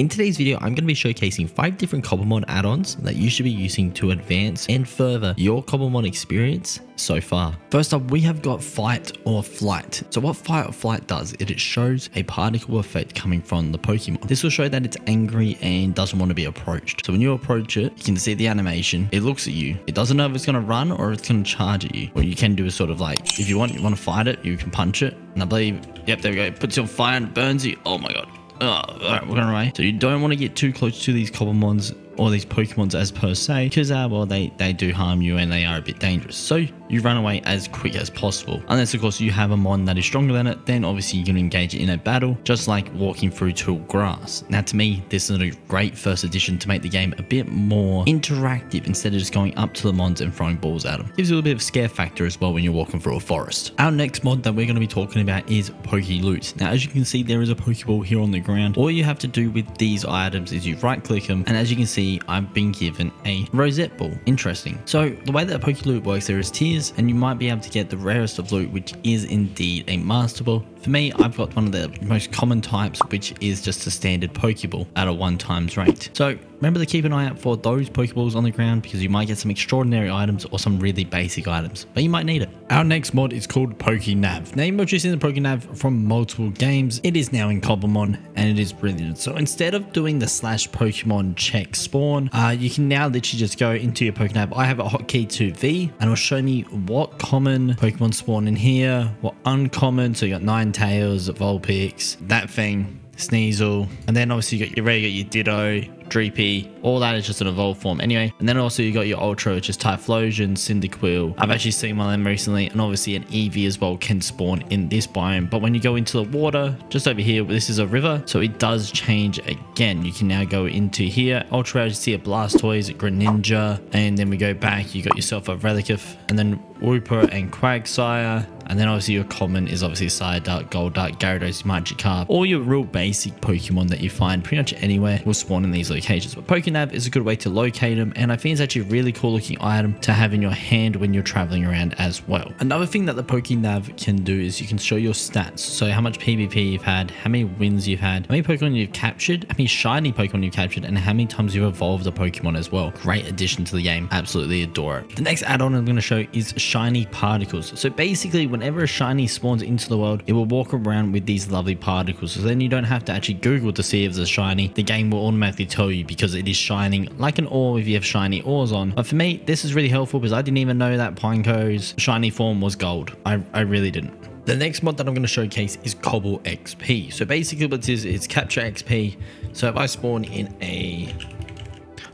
In today's video, I'm going to be showcasing 5 different Cobblemon add-ons that you should be using to advance and further your Cobblemon experience so far. First up, we have got Fight or Flight. So what Fight or Flight does, it shows a particle effect coming from the Pokemon. This will show that it's angry and doesn't want to be approached. So when you approach it, you can see the animation. It looks at you. It doesn't know if it's going to run or if it's going to charge at you. What you can do is sort of like, if you want to fight it, you can punch it. And I believe, yep, there we go. It puts you on fire and burns you. Oh my god. Oh, all right, we're going away. So you don't want to get too close to these Cobblemons or these Pokemons as per se, because well, they do harm you and they are a bit dangerous. So you run away as quick as possible. Unless of course you have a mon that is stronger than it, then obviously you can engage it in a battle, just like walking through tall grass. Now to me, this is a great first addition to make the game a bit more interactive instead of just going up to the mons and throwing balls at them. Gives you a little bit of scare factor as well when you're walking through a forest. Our next mod that we're going to be talking about is Poke Loot. Now as you can see, there is a Pokeball here on the ground. All you have to do with these items is you right click them, and as you can see, I've been given a rosette ball. Interesting. So the way that Poke Loot works, there is tiers, and you might be able to get the rarest of loot, which is indeed a Master Ball. For me, I've got one of the most common types, which is just a standard Pokeball at a 1x rate. So remember to keep an eye out for those Pokeballs on the ground, because you might get some extraordinary items or some really basic items, but you might need it. Our next mod is called PokeNav. Now you might have seen the PokeNav from multiple games. It is now in Cobblemon and it is brilliant. So instead of doing the /Pokemon check spawn, you can now literally just go into your PokeNav. I have a hotkey to V and it'll show me what common Pokemon spawn in here, what uncommon. So you got Ninetales, Vulpix, that thing, Sneasel, and then obviously you got your Ditto, Dreepy, all that is just an evolved form anyway. And then also you got your Ultra, which is Typhlosion, Cyndaquil. I've actually seen one of them recently, and obviously an Eevee as well can spawn in this biome. But when you go into the water, just over here, this is a river, so it does change again. You can now go into here. Ultra, you see a Blastoise, a Greninja, and then we go back, you got yourself a Relicanth, and then Wooper and Quagsire. And then obviously your common is obviously Psyduck, Golduck, Gyarados, Magikarp. All your real basic Pokemon that you find pretty much anywhere will spawn in these locations. But PokeNav is a good way to locate them, and I think it's actually a really cool looking item to have in your hand when you're traveling around as well. Another thing that the PokeNav can do is you can show your stats. So how much PvP you've had, how many wins you've had, how many Pokemon you've captured, how many shiny Pokemon you've captured, and how many times you've evolved a Pokemon as well. Great addition to the game. Absolutely adore it. The next add-on I'm going to show is Shiny Particles. So basically, whenever a shiny spawns into the world, it will walk around with these lovely particles. So then you don't have to actually Google to see if it's a shiny. The game will automatically tell you because it is shining like an ore if you have shiny ores on. But for me, this is really helpful because I didn't even know that Pineco's shiny form was gold. I really didn't. The next mod that I'm going to showcase is Cobble XP. So basically what it is, it's capture XP. So if I spawn in a...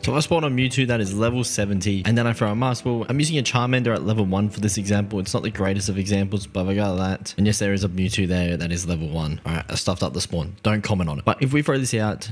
So I spawn a Mewtwo that is level 70, and then I throw a Master Ball. I'm using a Charmander at level 1 for this example. It's not the greatest of examples, but I got that. And yes, there is a Mewtwo there that is level 1. All right, I stuffed up the spawn. Don't comment on it. But if we throw this out,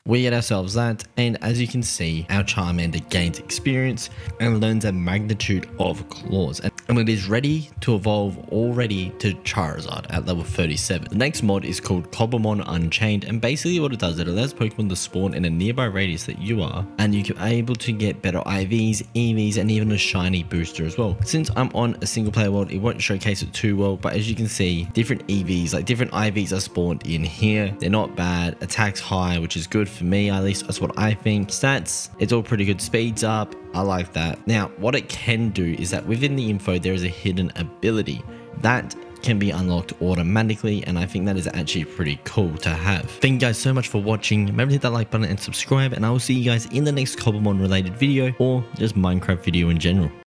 we get ourselves that, and as you can see, our Charmander gains experience and learns a magnitude of claws, and it is ready to evolve already to Charizard at level 37. The next mod is called Cobblemon Unchained, and basically what it does, it allows Pokemon to spawn in a nearby radius that you are, and you can be able to get better IVs, EVs, and even a shiny booster as well. Since I'm on a single player world, it won't showcase it too well, but as you can see, different EVs, like different IVs are spawned in here. They're not bad. Attacks high, which is good for me, at least that's what I think. Stats, it's all pretty good. Speeds up, I like that. Now what it can do is that within the info there is a hidden ability that can be unlocked automatically, and I think that is actually pretty cool to have. Thank you guys so much for watching. Remember to hit that like button and subscribe, and I will see you guys in the next Cobblemon related video or just Minecraft video in general.